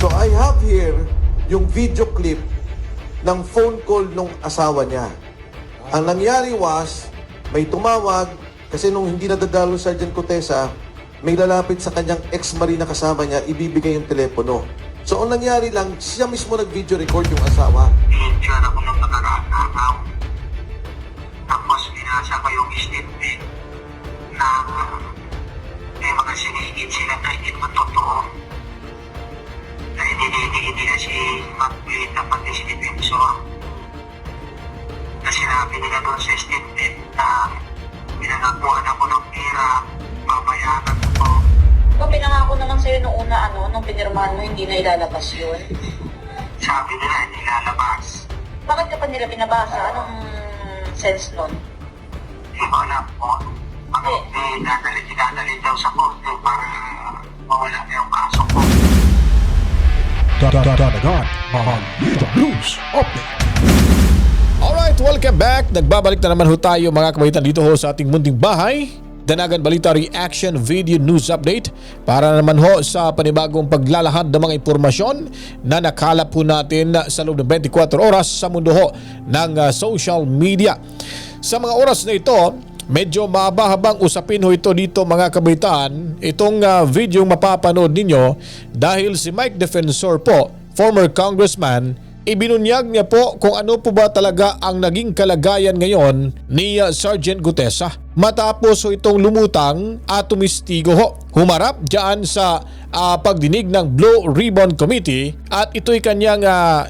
So I have here yung video clip ng phone call nung asawa niya. Ang nangyari was, may tumawag kasi nung hindi nadadalo Sergeant Gutesa, may lalapit sa kanyang ex-marine na kasama niya, ibibigay yung telepono. So ang nangyari lang, siya mismo nag-video record yung asawa. Pinityan ako ng nakaraan araw. Tapos binasa ko yung statement na may mga sinigit sila na hindi matotoo. Na hindi na si Macbeth na pati si Defensor. Na sinabi nila doon sa statement na pinangakuan ako ng pera, babayaran ko. So, pinangako naman sa'yo nung una, nung pinirmahan mo, hindi na ilalabas yun. Sabi nila hindi lalabas. Bakit ka pa nila binabasa? Anong sense nun? Hindi ko alam po. Dadalhin daw sa korte para mawala na yung kaso ko. Dadagan Balita News Update. Alright, welcome back. Nagbabalik na naman ho tayo mga kabaitan dito ho sa ating munting bahay. Danagan Balita Reaction Video News Update para naman ho sa panibagong paglalahad ng mga impormasyon na nakalap po natin sa loob ng 24 oras sa mundo ho ng social media. Sa mga oras na ito, medyo mahaba-habang usapin ho ito dito mga kabaitan. Itong video mapapanood ninyo dahil si Mike Defensor po, former congressman, ibinunyag niya po kung ano po ba talaga ang naging kalagayan ngayon ni Sergeant Gutesa. Matapos ho itong lumutang at tumistigo ho. Humarap dyan sa pagdinig ng Blue Ribbon Committee at ito'y kanyang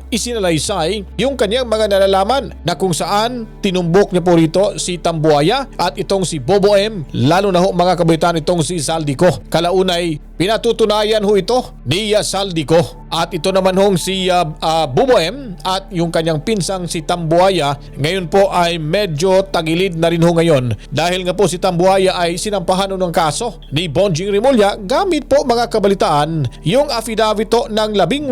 isinalaysay yung kanyang mga nalalaman na kung saan tinumbok niya po rito si Tambuaya at itong si Bobo M, lalo na ho mga kabaitan itong si Saldico. Kalaunay pinatutunayan ho ito ni Saldico at ito naman hong si Bobo M at yung kanyang pinsang si Tambuaya ngayon po ay medyo tagilid na rin ho ngayon dahil nga po si Tambuaya ay sinampahan ng kaso ni Bonjing Rimulya gamit po mga kabalitaan yung affidavit ng 18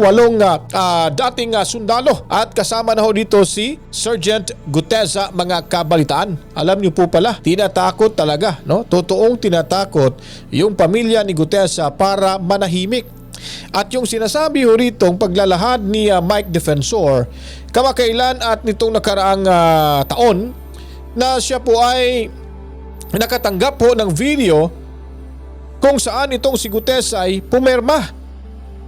dating sundalo at kasama na ho dito si Sergeant Gutesa mga kabalitaan. Alam niyo po pala, tinatakot talaga, no? Totoong tinatakot yung pamilya ni Gutesa para manahimik. At yung sinasabi ho ritong paglalahad ni Mike Defensor kamakailan at nitong nakaraang taon na siya po ay nakatanggap po ng video kung saan itong si Gutesa ay pumirma.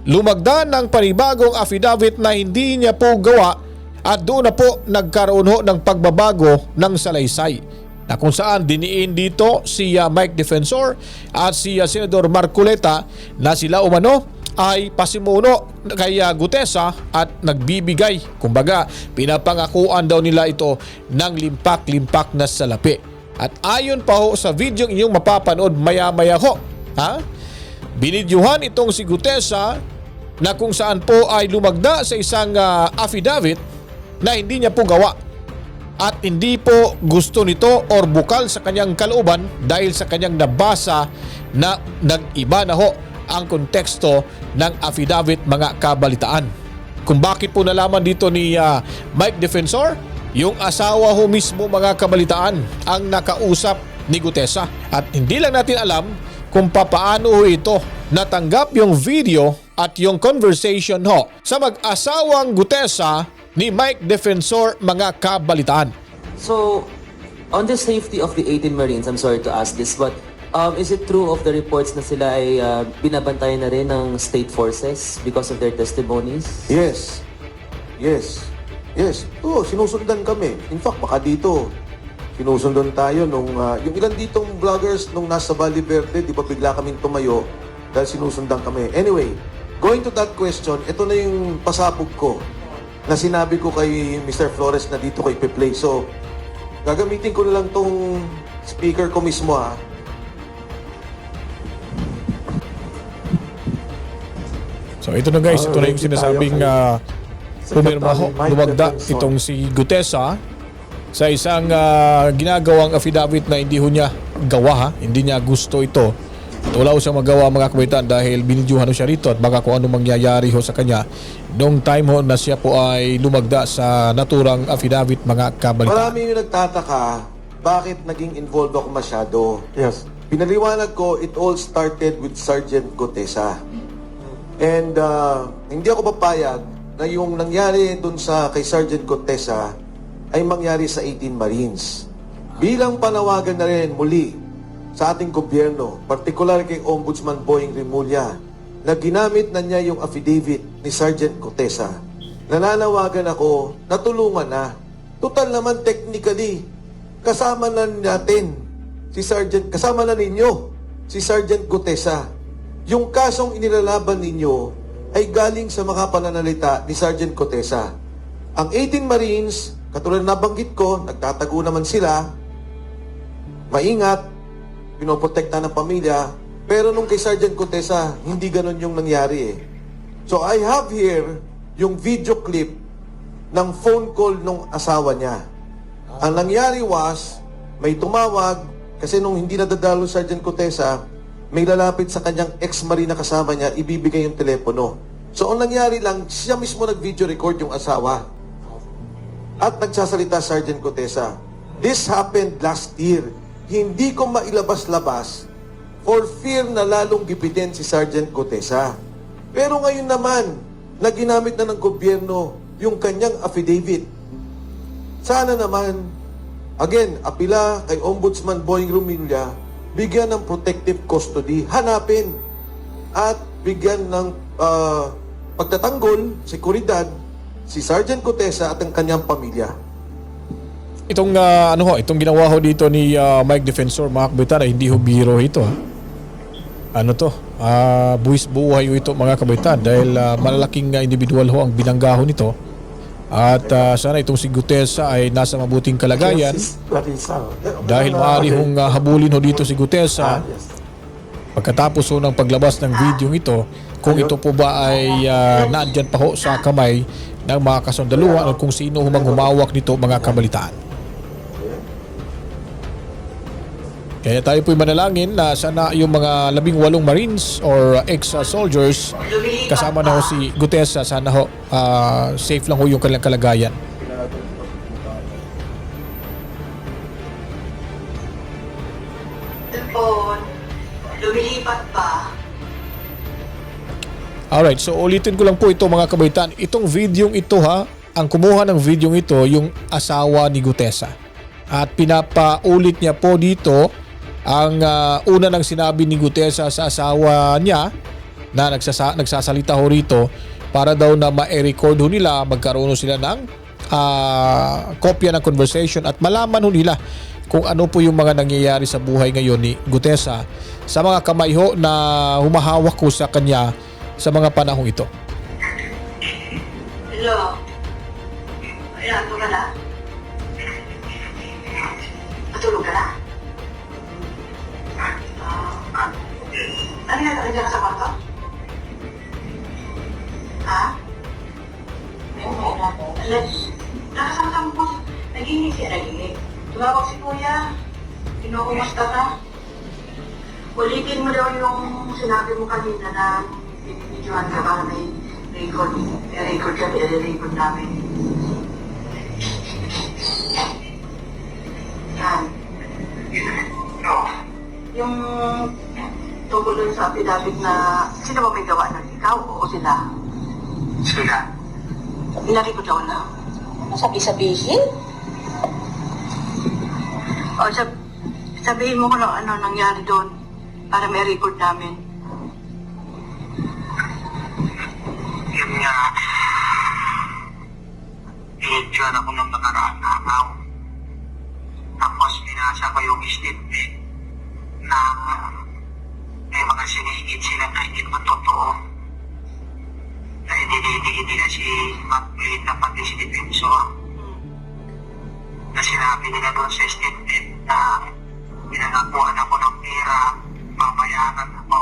Lumagda ng panibagong affidavit na hindi niya po gawa at doon na po nagkaroon ho ng pagbabago ng salaysay na kung saan diniin dito si Mike Defensor at si Senador Marcoleta na sila umano ay pasimuno kay Gutesa at nagbibigay, kumbaga pinapangakuan daw nila ito ng limpak-limpak na salapi. At ayon pa ho sa video inyong mapapanood maya-maya ho, binidyuhan itong si Gutesa na kung saan po ay lumagda sa isang affidavit na hindi niya po gawa at hindi po gusto nito or bukal sa kanyang kalooban dahil sa kanyang nabasa na nag-iba na ho ang konteksto ng affidavit mga kabalitaan. Kung bakit po nalaman dito ni Mike Defensor, yung asawa ho mismo mga kabalitaan ang nakausap ni Gutesa at hindi lang natin alam kung papaano ho ito natanggap yung video at yung conversation ho sa mag-asawang Gutesa ni Mike Defensor mga kabalitaan. So, on the safety of the 18 Marines, I'm sorry to ask this, but is it true of the reports na sila ay binabantayan na rin ng state forces because of their testimonies? Yes. Yes. Yes. Oo, sinusundan kami. In fact, baka dito, sinusundan tayo nung, yung ilan ditong vloggers nung nasa Valle Verde, di ba bigla kaming tumayo dahil sinusundan kami. Anyway, going to that question, ito na yung pasabog ko na sinabi ko kay Mr. Flores na dito ko ipi-play. So, gagamitin ko na lang tong speaker ko mismo So ito na guys, ito na yung sinasabing pumirma ho, lumagda itong si Gutesa sa isang ginagawang affidavit na hindi ho niya gawa, hindi niya gusto ito. At wala ho siyang magawa mga kabaitan dahil binidyuhan ho siya rito at baka kung ano mangyayari ho sa kanya noong time ho na siya po ay lumagda sa naturang affidavit mga kabalitaan. Marami yung nagtataka bakit naging involved ako masyado. Yes. Pinaliwanag ko, it all started with Sergeant Gutesa. And hindi ako papayag na yung nangyari dun sa kay Sergeant Contesa ay mangyari sa 18 Marines. Bilang panawagan na rin muli sa ating gobyerno, partikular kay Ombudsman Boying Rimulya, na ginamit na niya yung affidavit ni Sergeant Contesa. Nananawagan ako na tulungan na. Total naman technically, kasama na natin si Sergeant, kasama na ninyo si Sergeant Contesa. Yung kasong inilalaban ninyo ay galing sa mga pananalita ni Sergeant Contesa. Ang 18 Marines, katulad na nabanggit ko, nagtatago naman sila, maingat, pinoprotekta ng pamilya, pero nung kay Sergeant Contesa, hindi ganon yung nangyari eh. So I have here yung video clip ng phone call nung asawa niya. Ang nangyari was, may tumawag, kasi nung hindi nadadalo Sergeant Contesa, may lalapit sa kanyang ex-marine na kasama niya, ibibigay yung telepono. So ang nangyari lang, siya mismo nag-video record yung asawa. At nagsasalita Sergeant Contesa, "This happened last year. Hindi ko mailabas-labas for fear na lalong gipitin si Sergeant Contesa. Pero ngayon naman, na ginamit na ng gobyerno yung kanyang affidavit. Sana naman, again, apila kay Ombudsman Boying Rimulya, bigyan ng protective custody, hanapin at bigyan ng pagtatanggol, seguridad, si Sergeant Contesa at ang kanyang pamilya." Itong itong ginawa ho dito ni Mike Defensor, mga kabataan, hindi ho biro ito ha. Ano to? Buwis buhay ho ito, mga kabataan, dahil malalaking individual ho ang binangga ho nito. At sana itong si Gutesa ay nasa mabuting kalagayan, dahil maaari hong habulin ho dito si Gutesa pagkatapos ho ng paglabas ng video ito, kung ito po ba ay naandyan pa ho sa kamay ng mga kasundaluhan o kung sino humang humawak nito, mga kabalitaan. Kaya tayo po'y manalangin na sana yung mga 18 Marines or ex-soldiers kasama na ho si Gutesa, sana ho safe lang ho yung kanilang kalagayan. Lumilipat pa. Alright, so ulitin ko lang po ito, mga kabaitan. Itong videong ito ha, ang kumuha ng videong ito, yung asawa ni Gutesa. At pinapaulit niya po dito ang una nang sinabi ni Gutesa sa asawa niya na nagsasalita ho rito para daw na ma-record ho nila, magkaroon ho sila ng kopya ng conversation at malaman ho nila kung ano po yung mga nangyayari sa buhay ngayon ni Gutesa sa mga kamay ho na humahawak ko sa kanya sa mga panahong ito. Hello? Ayan, ito ka na? Matulog ka na? Ano yan? Nandiyan ka sa kwarto? Ha? Nakasama mo po. Nag-inig siya, nag-inig. Tumawag si Kuya. Kinukumusta ka? Ulitin mo daw yung sinabi mo kanina na binibidyohan ka para may record. May record ka, record namin. Yan. Yung tungkol dun sa affidavit na sino ba may gawa nun? Ikaw o sila? Sila. Inari ko daw na. Ano sabi-sabihin? O, sabihin mo kung ano nangyari doon para may record namin. Yun nga. Pinidyoan ako ng nakaraang araw. Tapos binasa ko yung statement na may mga sinigit sila na hindi naman totoo. Na hindi na si Maclean na pati si Defensor. Na sinabi nila doon sa statement na pinangakuan ako ng pera, babayaran ako.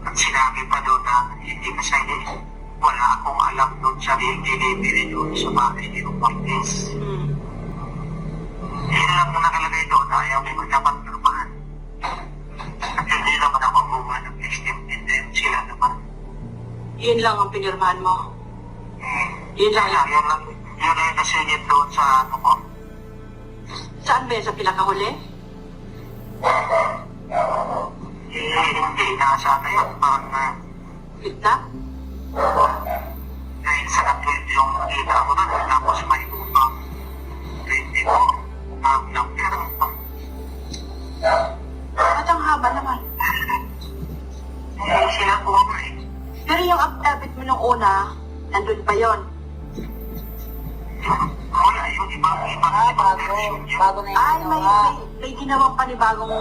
At sinabi pa doon na hindi kasi wala akong alam doon sa delivery doon sa bahay ni Cortez. Yun lang mo nakalagay doon na ayaw mo dapat pirmahan. At hindi naman ako gumawa ng statement na yun sila naman. Yun lang ang pinirmahan mo? Yun lang yung nasingit doon sa ano ko. Saan ba yun? Sa pinakahuli? Hindi, nasa akin yun. Kita? Dahil sa 12 yung kita ko doon, tapos may utang 24 ng pera. Ba't ang haba naman? Eh, sila po eh. Pero yung affidavit mo nung una, nandun pa yon. Wala, yung iba. Bago na Ay, yung may ginawang panibagong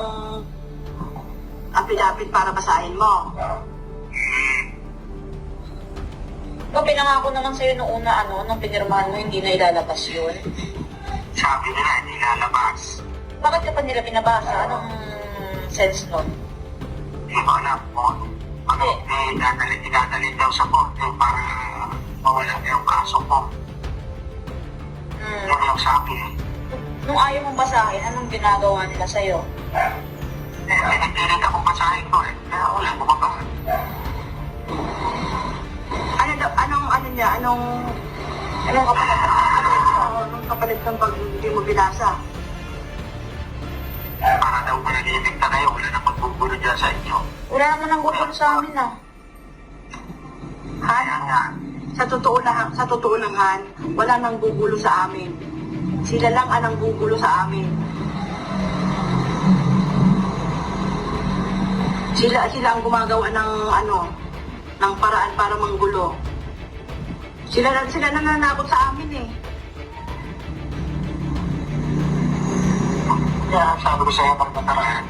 affidavit para basahin mo. Pinangako naman sa'yo nung una, nung pinirmahan mo, hindi na ilalabas yun. Sabi nila, hindi lalabas. Bakit ka pa nila binabasa? Anong sense nun? Hindi ko alam po. Idadalhin daw sa korte para mawala na yung kaso ko. Yun yung sabi. Nung ayaw mong basahin, anong ginagawa nila sa'yo? Pinipilit ako basahin ko eh. Kaya wala ko ba? Anong kapalit ng pag hindi mo binasa? Para daw mananimik na kayo. Wala na magbubulo dyan sa inyo. Wala naman ang gugulo sa amin, Kaya nga. Sa totoo lang, Han, wala nang gugulo sa amin. Sila lang ang gugulo sa amin. Sila ang gumagawa ng paraan para manggulo. Sila nananakot sa amin eh. Kaya sabi ko sa'yo ng nakaraan,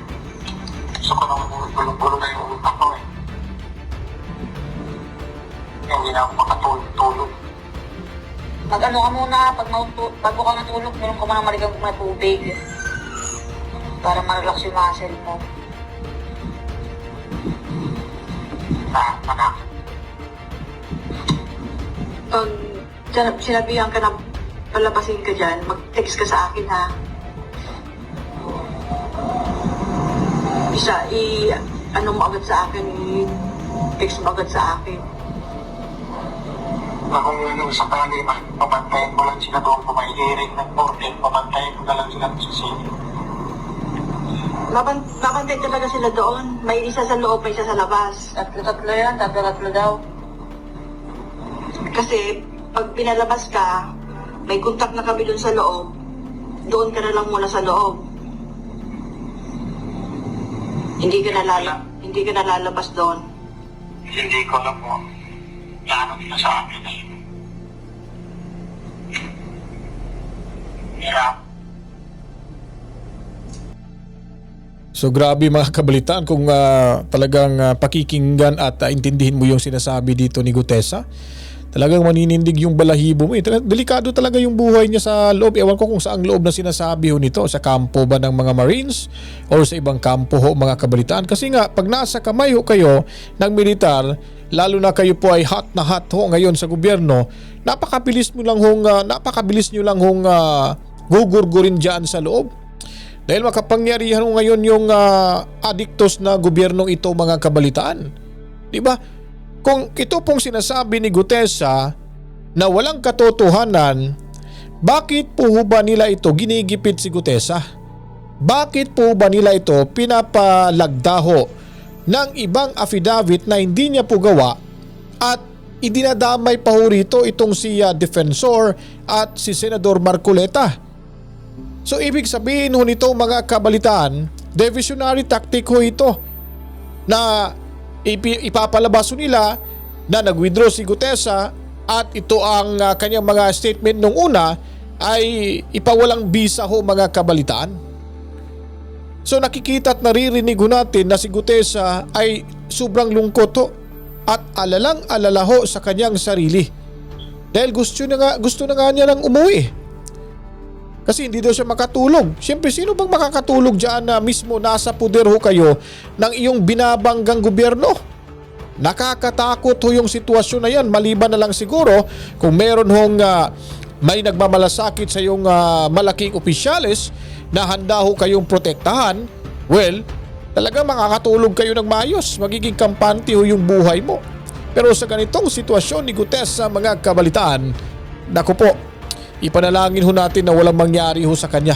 gusto ko naman gulong-gulong na yung utak ko eh. Hindi na ako makatulog. Mag-ano ka muna, bago ka natulog, meron ka muna maligang na tubig. Para ma-relax yung muscle mo. Anak. Pag sinabihan ka na palabasin ka dyan, mag-text ka sa akin ha. Ano mo agad sa akin, text mo agad sa akin. Na kung yung sakali man, pabantayin mo lang sila doon kung may hearing ng korte, pabantayin mo na lang sila sa senior. Mabantay talaga sila doon. May isa sa loob, may isa sa labas. Tatlo yan, tatlo daw. Kasi pag pinalabas ka, may contact na kami doon sa loob. Doon ka na lang muna sa loob. Hindi ka na lalabas doon. Hindi ko alam mo. Plano nila sa akin eh. Hirap. So grabe mga kabalitaan kung talagang pakikinggan at intindihin mo yung sinasabi dito ni Gutesa. Talagang maninindig yung balahibo mo. Delikado talaga yung buhay niya sa loob. Ewan ko kung saang loob na sinasabi ho nito. Sa kampo ba ng mga Marines or sa ibang kampo ho mga kabalitaan. Kasi nga pag nasa kamay ho kayo ng militar, lalo na kayo po ay hot na hot ho ngayon sa gobyerno, napakabilis nyo lang hong gugurgurin dyan sa loob. Dahil makapangyarihan ho ngayon yung adiktos na gobyernong ito mga kabalitaan. Diba? Kung ito pong sinasabi ni Gutesa na walang katotohanan, bakit po ba nila ito ginigipit si Gutesa? Bakit po ba nila ito pinapalagdaho ng ibang affidavit na hindi niya po gawa at idinadamay pa ho rito itong si Defensor at si Senador Marcoleta? So ibig sabihin ho nito mga kabalitaan, diversionary tactic ho ito na ipapalabas nila na nag-withdraw si Gutesa at ito ang kanyang mga statement nung una ay ipawalang bisa ho mga kabalitaan. So nakikita at naririnig ho natin na si Gutesa ay sobrang lungkot ho at alalang-alala ho sa kanyang sarili. Dahil gusto na nga niya lang umuwi. Kasi hindi daw siya makatulog. Siyempre, sino bang makakatulog dyan na mismo nasa puder ho kayo ng iyong binabanggang gobyerno? Nakakatakot ho yung sitwasyon na yan. Maliban na lang siguro kung meron hong may nagmamalasakit sa iyong malaking opisyales na handa ho kayong protektahan. Well, talaga makakatulog kayo ng maayos. Magiging kampante ho yung buhay mo. Pero sa ganitong sitwasyon ni Gutesa mga kabalitaan, naku po, ipanalangin ho natin na walang mangyari ho sa kanya.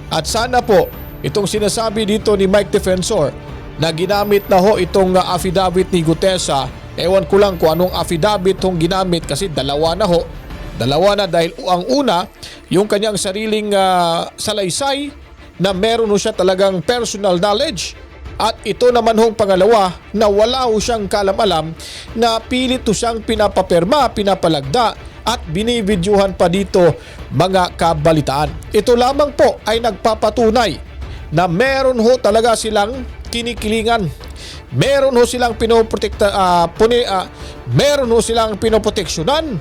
At sana po, itong sinasabi dito ni Mike Defensor na ginamit na ho itong affidavit ni Gutesa Ewan ko lang kung anong affidavit hong ginamit kasi dalawa na ho. Dalawa na dahil ang una, yung kanyang sariling salaysay na meron ho siya talagang personal knowledge. At ito naman hong pangalawa na wala ho siyang kalam-alam na pilit ho siyang pinapapirma, pinapalagda at binibidyuhan pa dito mga kabalitaan. Ito lamang po ay nagpapatunay na meron ho talaga silang kinikilingan. Meron ho silang meron ho silang pinoproteksyonan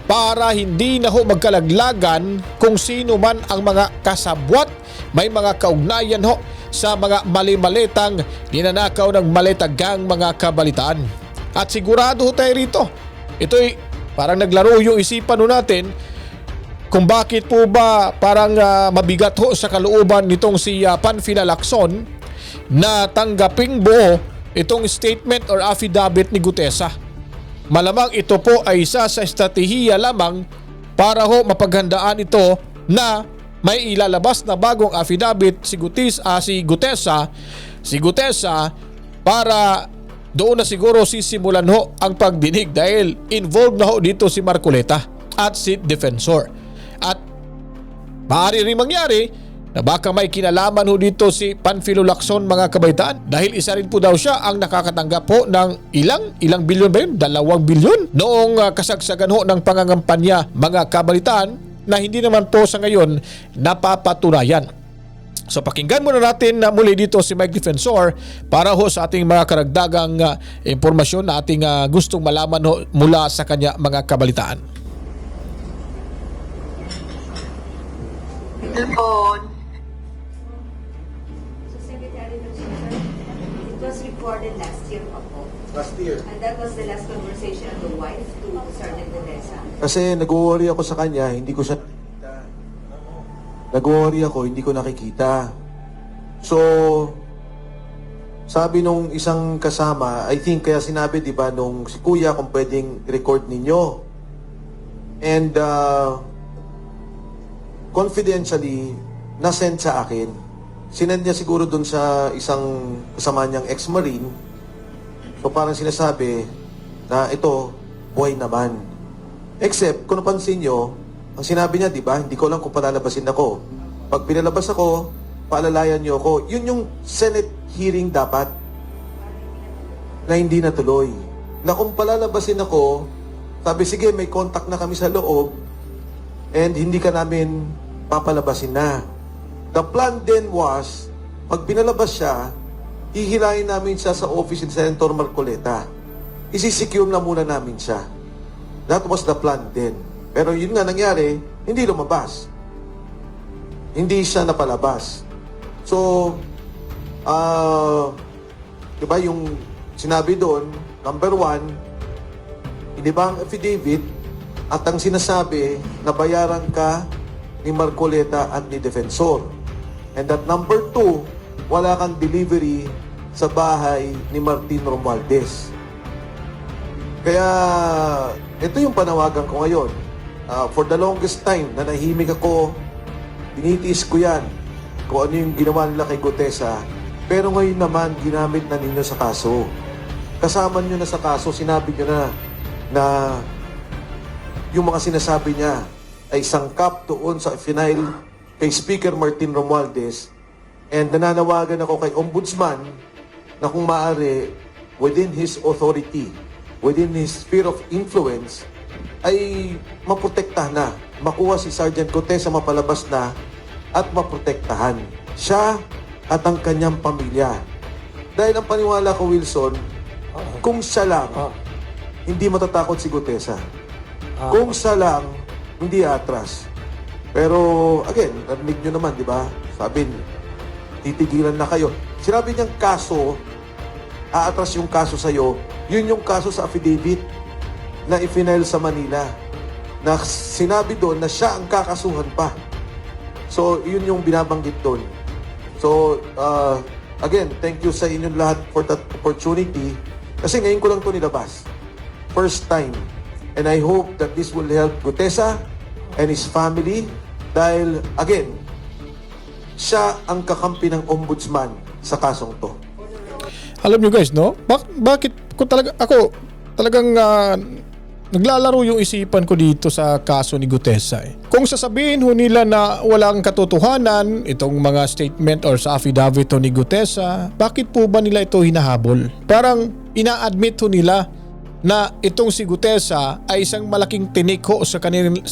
para hindi na ho magkalaglagan kung sino man ang mga kasabwat. May mga kaugnayan ho sa mga mali-malitang ninanakaw ng maletagang mga kabalitaan. At sigurado ho tayo rito, ito'y parang naglaro yung isipan ho natin kung bakit po ba parang mabigat ho sa kalooban nitong si Panfilo Lacson na tanggaping buo itong statement or affidavit ni Gutesa. Malamang ito po ay isa sa estratehiya lamang para ho mapaghandaan ito na may ilalabas na bagong affidavit si Gutesa para doon na siguro sisimulan ho ang pagdinig dahil involved na ho dito si Marcoleta at si Defensor. At maaari rin mangyari na baka may kinalaman ho dito si Panfilo Lacson mga kabaitaan dahil isa rin po daw siya ang nakakatanggap po ng ilang bilyon ba yun? 2 bilyon noong kasagsagan ho ng pangangampanya mga kabalitaan na hindi naman po sa ngayon napapatunayan. So pakinggan muna natin muli dito si Mike Defensor para ho sa ating mga karagdagang impormasyon na ating gustong malaman ho mula sa kanya mga kabalitaan. Telefon. So, Secretary Lucien, it was reported last year pa po. Last year. And that was the last conversation of the wife to Sergeant Gutesa. Kasi nag-worry ako sa kanya, hindi ko siya nakikita. Nag-worry ako, hindi ko nakikita. So, sabi nung isang kasama, I think kaya sinabi, di ba, nung si Kuya kung pwedeng record ninyo. And confidentially, nasend sa akin. Sinend niya siguro dun sa isang kasama niyang ex-marine. So parang sinasabi na ito, buhay naman. Except, kung napansin nyo, ang sinabi niya, di ba, hindi ko lang kung palalabasin ako. Pag pinalabas ako, paalalayan niyo ako. Yun yung Senate hearing dapat na hindi natuloy. Na kung palalabasin ako, sabi, sige, may contact na kami sa loob and hindi ka namin papalabasin na. The plan then was, pag pinalabas siya, hihilahin namin siya sa office ni Senator Marcoleta. Isisecure na muna namin siya. That was the plan then. Pero yun nga nangyari, hindi lumabas. Hindi siya napalabas. So, diba yung sinabi doon, number 1, hindi ba ang affidavit at ang sinasabi na bayaran ka ni Marcoleta at ni Defensor. And that number 2, wala kang delivery sa bahay ni Martin Romualdez. Kaya, ito yung panawagan ko ngayon. For the longest time, nanahimik ako, tinitiis ko yan, kung ano yung ginawa nila kay Gutesa. Pero ngayon naman, ginamit na ninyo sa kaso. Kasama nyo na sa kaso, sinabi nyo na yung mga sinasabi niya ay sangkap doon sa final kay Speaker Martin Romualdez. And nananawagan ako kay Ombudsman na kung maaari, within his authority, within his sphere of influence, ay maprotektahan na. Makuha si Sergeant Gutesa, mapalabas na at maprotektahan siya at ang kanyang pamilya. Dahil ang paniwala ko, Wilson, kung siya lang, hindi matatakot si Gutesa. Kung siya lang, hindi atras. Pero, again, narinig nyo naman, di ba? Sabi, titigilan na kayo. Sinabi niyang kaso, aatras yung kaso sa'yo, yun yung kaso sa affidavit na i-file sa Manila. Na sinabi doon na siya ang kakasuhan pa. So, yun yung binabanggit doon. So, again, thank you sa inyong lahat for that opportunity. Kasi ngayon ko lang ito nilabas. First time. And I hope that this will help Gutesa and his family. Dahil, again, siya ang kakampi ng ombudsman sa kasong to. Alam nyo guys, no? Bakit ko talaga, ako, talagang naglalaro yung isipan ko dito sa kaso ni Gutesa. Kung sasabihin ho nila na walang katotohanan itong mga statement or sa affidavit ho ni Gutesa, bakit po ba nila ito hinahabol? Parang ina-admit ho nila na itong si Gutesa ay isang malaking tinik ho sa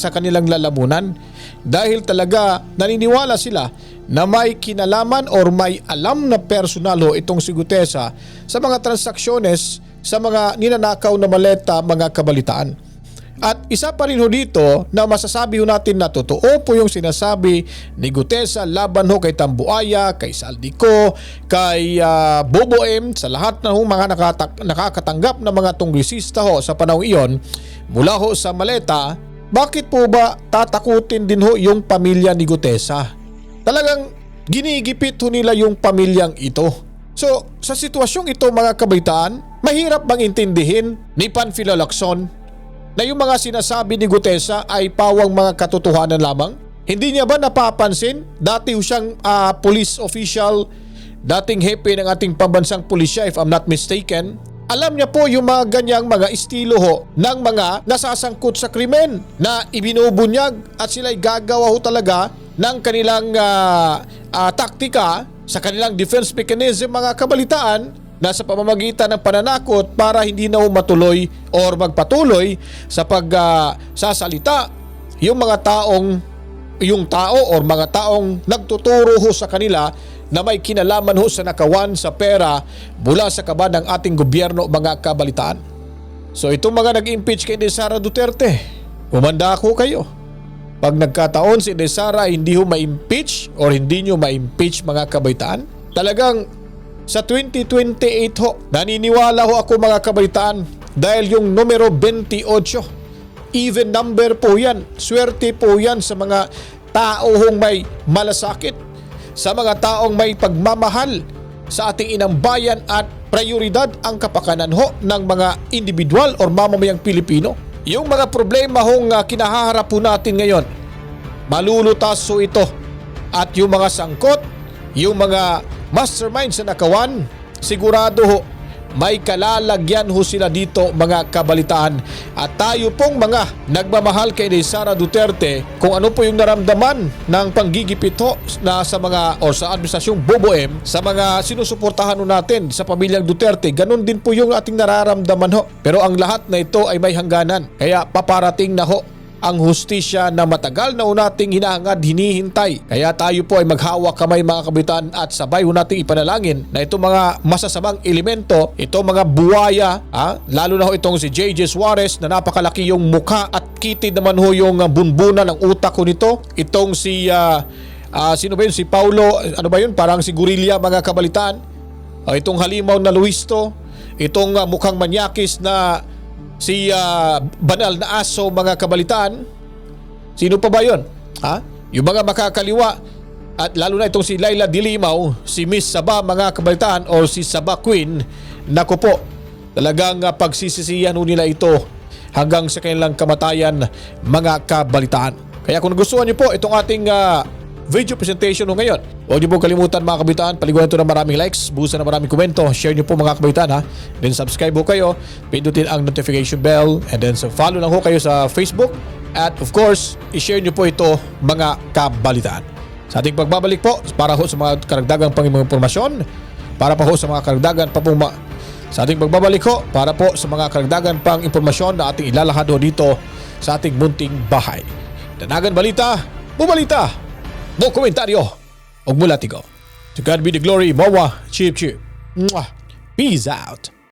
kanilang lalamunan dahil talaga naniniwala sila na may kinalaman or may alam na personal ho itong si Gutesa sa mga transaksyones sa mga ninanakaw na maleta, mga kabalitaan. At isa pa rin ho dito na masasabi ho natin na totoo po yung sinasabi ni Gutesa laban ho kay Tambuaya, kay Saldico, kay Bobo M, sa lahat na ho mga nakakatanggap na mga tunglisista ho sa panahon iyon mula ho sa maleta. Bakit po ba tatakutin din ho yung pamilya ni Gutesa? Talagang ginigipit ho nila yung pamilyang ito. So, sa sitwasyong ito mga kabaitaan, mahirap bang intindihin ni Panfilo Lacson na yung mga sinasabi ni Gutesa ay pawang mga katotohanan lamang? Hindi niya ba napapansin? Dati siyang police official, dating hepe ng ating pambansang pulisya if I'm not mistaken. Alam niya po yung mga ganyang mga estilo ho ng mga nasasangkot sa krimen na ibinubunyag at sila'y gagawa ho talaga ng kanilang taktika sa kanilang defense mechanism mga kabalitaan na sa pamamagitan ng pananakot para hindi na matuloy or magpatuloy sa pagsasalita yung tao or mga taong nagtuturo ho sa kanila na may kinalaman ho sa nakawan sa pera mula sa kaban ng ating gobyerno mga kabalitaan. So itong mga nag-impeach kay Sara Duterte, umanda ho kayo. Pag nagkataon si Sara hindi ho ma-impeach or hindi nyo ma-impeach mga kabaitaan, talagang sa 2028 ho, naniniwala ho ako mga kabaitaan dahil yung numero 28, even number po yan, swerte po yan sa mga tao hong may malasakit, sa mga taong may pagmamahal sa ating inang bayan at prioridad ang kapakanan ho ng mga individual or mamamayang Pilipino. Yung mga problema hong kinahaharap po natin ngayon, malulutas ho ito at yung mga sangkot, yung mga mastermind sa nakawan, sigurado ho may kalalagyan ho sila dito mga kabalitaan. At tayo pong mga nagmamahal kay Sara Duterte, kung ano po yung naramdaman ng panggigipit ho na sa mga o sa administrasyong Bobo M, sa mga sinusuportahan ho natin sa pamilyang Duterte, ganun din po yung ating nararamdaman ho. Pero ang lahat na ito ay may hangganan, kaya paparating na ho ang hustisya na matagal na nating hinahangad, hinihintay. Kaya tayo po ay maghawak kamay mga kabitan at sabay nating ipanalangin na itong mga masasamang elemento, itong mga buwaya, lalo na ho itong si JJ Suarez na napakalaki yung mukha at kitid naman ho yung bunbuna ng utak ko nito. Itong si sino ba yun? Si Paulo, ano ba yun? Parang si Guerrilla mga kabalitaan. Itong halimaw na Luisto, itong mukhang manyakis na si banal na aso mga kabalitaan. Sino pa ba yun? Yung mga makakaliwa at lalo na itong si Laila Dilimaw, si Miss Saba mga kabalitaan o si Saba Queen. Naku po, talagang pagsisisihan nila ito hanggang sa kanilang kamatayan mga kabalitaan. Kaya kung nagustuhan niyo po itong ating video presentation ngayon, huwag niyo po kalimutan mga kabitaan, paliguan ito ng maraming likes, buhusan ng maraming komento, share niyo po mga kabitaan then subscribe po kayo, pindutin ang notification bell, and then follow lang po kayo sa Facebook, at of course i-share niyo po ito mga kabalitaan. Sa ating pagbabalik po para ho sa mga karagdagang pang impormasyon, para pa ho sa mga karagdagan pa po sa ating pagbabalik ho para po sa mga karagdagan pang impormasyon na ating ilalahad ho dito sa ating munting bahay. Danagan Balita, bumalita mo komentaryo og mulatigo. To God be the glory. Mawa. Chip chip. Mwah. Peace out.